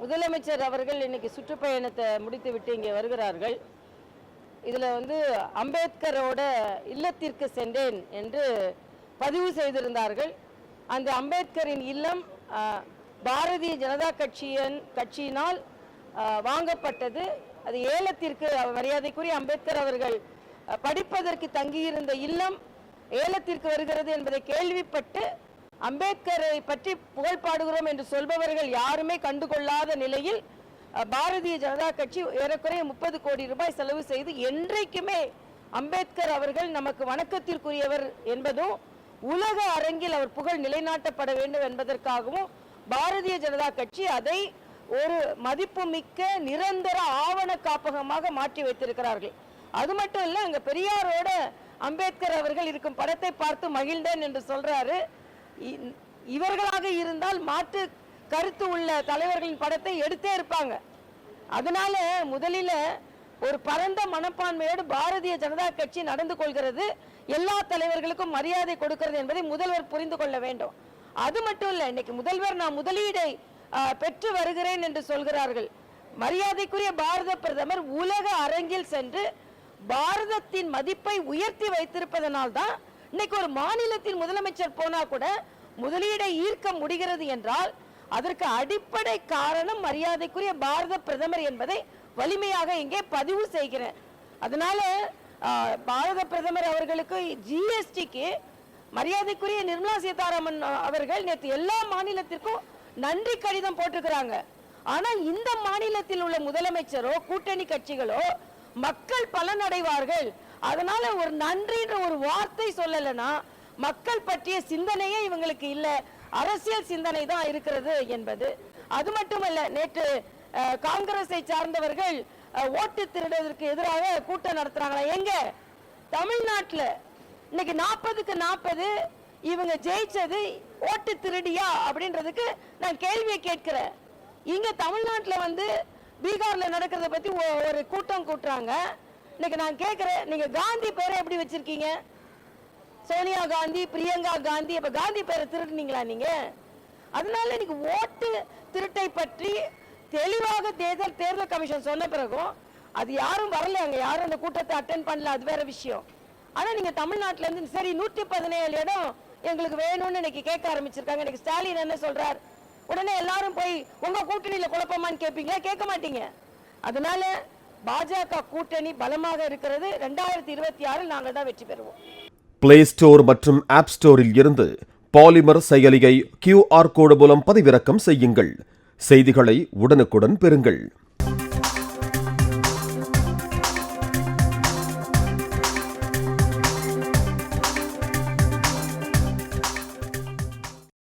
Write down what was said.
முதலமைச்சர் அவர்கள் இன்னைக்கு சுற்றுப்பயணத்தை முடித்துவிட்டு இங்கே வருகிறார்கள். இதில் அம்பேத்கரோட இல்லத்திற்கு சென்றேன் என்று பதிவு செய்திருந்தார்கள். அந்த அம்பேத்கரின் இல்லம் பாரதிய ஜனதா கட்சியினால் வாங்கப்பட்டது. அது ஏலத்திற்கு மரியாதைக்குரிய அம்பேத்கர் அவர்கள் படிப்பதற்கு தங்கியிருந்த இல்லம் ஏலத்திற்கு வருகிறது என்பதை கேள்விப்பட்டு அம்பேத்கரை பற்றி புகழ் பாடுகிறோம் என்று சொல்பவர்கள் யாருமே கண்டுகொள்ளாத நிலையில் பாரதிய ஜனதா கட்சி ஏறக்குறைய 30 கோடி ரூபாய் செலவு செய்து என்றைக்குமே அம்பேத்கர் அவர்கள் நமக்கு வணக்கத்திற்குரியவர் என்பதும் உலக அரங்கில் அவர் புகழ் நிலைநாட்டப்பட வேண்டும் என்பதற்காகவும் பாரதிய ஜனதா கட்சி அதை ஒரு மதிப்புமிக்க நிரந்தர ஆவண காப்பகமாக மாற்றி வைத்திருக்கிறார்கள். அது மட்டும் இல்ல, அங்க பெரியாரோட அம்பேத்கர் அவர்கள் இருக்கும் படத்தை பார்த்து மகிழ்ந்தேன் என்று சொல்றாரு. இவர்களாக இருந்தால் மாற்று கருத்து உள்ள தலைவர்களின் படத்தை எடுத்தே இருப்பாங்க. அதனால முதலில் ஒரு பரந்த மனப்பான்மையோடு பாரதிய ஜனதா கட்சி நடந்து கொள்கிறது. எல்லா தலைவர்களுக்கும் மரியாதை கொடுக்கிறது என்பதை முதல்வர் புரிந்து கொள்ள வேண்டும். அது மட்டும் இல்ல, இன்னைக்கு முதல்வர் நான் முதலீடை பெற்று வருகிறேன் என்று சொல்கிறார்கள். மரியாதைக்குரிய பாரத பிரதமர் உலக அரங்கில் சென்று பாரதத்தின் மதிப்பை உயர்த்தி வைத்திருப்பதனால் தான் இன்னைக்கு ஒரு மாநிலத்தின் முதலமைச்சர் போனா கூட முதலீடை ஈர்க்க முடிகிறது என்றால் அதற்கு அடிப்படை காரணம் மரியாதைக்குரிய பாரத பிரதமர் என்பதை வலிமையாக இங்கே பதிவு செய்கிறேன். அதனால பாரத பிரதமர் அவர்களுக்கு ஜிஎஸ்டிக்கு மரியாதைக்குரிய நிர்மலா சீதாராமன் அவர்கள் நேற்று எல்லா மாநிலத்திற்கும் நன்றி கடிதம் போட்டிருக்கிறாங்க. ஆனால் இந்த மாநிலத்தில் உள்ள முதலமைச்சரோ கூட்டணி கட்சிகளோ மக்கள் பலனடைவார்கள், அதனால ஒரு நன்றின்ற ஒரு வார்த்தை சொல்லலைன்னா மக்கள் பற்றிய சிந்தனையே இவங்களுக்கு இல்ல, அரசியல் சிந்தனை தான் இருக்கிறது என்பது. அது மட்டுமல்ல, நேற்று காங்கிரஸை சார்ந்தவர்கள் ஓட்டு திருடுவதற்கு எதிராக கூட்டம் நடத்துறாங்களா? எங்க? தமிழ்நாட்டில் இன்னைக்கு 40க்கு 40 இவங்க ஜெயிச்சது ஓட்டு திருடியா அப்படின்றதுக்கு நான் கேள்வியை கேட்கிறேன். இங்க தமிழ்நாட்டில் பீகார்ல நடக்கிறத பத்தி ஒரு கூட்டம் கூட்டுறாங்க. இன்னைக்கு நான் கேட்கிறேன், நீங்க காந்தி பேரை எப்படி வச்சிருக்கீங்க? சோனியா காந்தி, பிரியங்கா காந்தி, அப்ப காந்தி பேரை திருடுனீங்களா நீங்க? அதனால இன்னைக்கு ஓட்டு திருட்டை பற்றி தெளிவாக தேர்தல் கமிஷன் சொன்ன பிறகும் அது யாரும் வரல, அங்க யாரும் அந்த கூட்டத்தை அட்டென்ட் பண்ணல, அது வேற விஷயம். ஆனா நீங்க தமிழ்நாட்டில இருந்து சரி 117 இடம் எங்களுக்கு வேணும்னு இன்னைக்கு கேட்க ஆரம்பிச்சிருக்காங்க. இன்னைக்கு ஸ்டாலின் என்ன சொல்றார்? உடனே எல்லாரும் போய் உங்க கூட்டணியில குழப்பமான்னு கேட்பீங்களா? கேட்க மாட்டீங்க. அதனால பாஜக கூட்டணி பலமாக இருக்கிறது. 2026 நாங்கள் தான் வெற்றி பெறுவோம். பிளே ஸ்டோர் மற்றும் ஆப் ஸ்டோரில் இருந்து பாலிமர் செயலியை QR கோடு மூலம் பதிவிறக்கம் செய்யுங்கள். செய்திகளை உடனுக்குடன் பெறுங்கள்.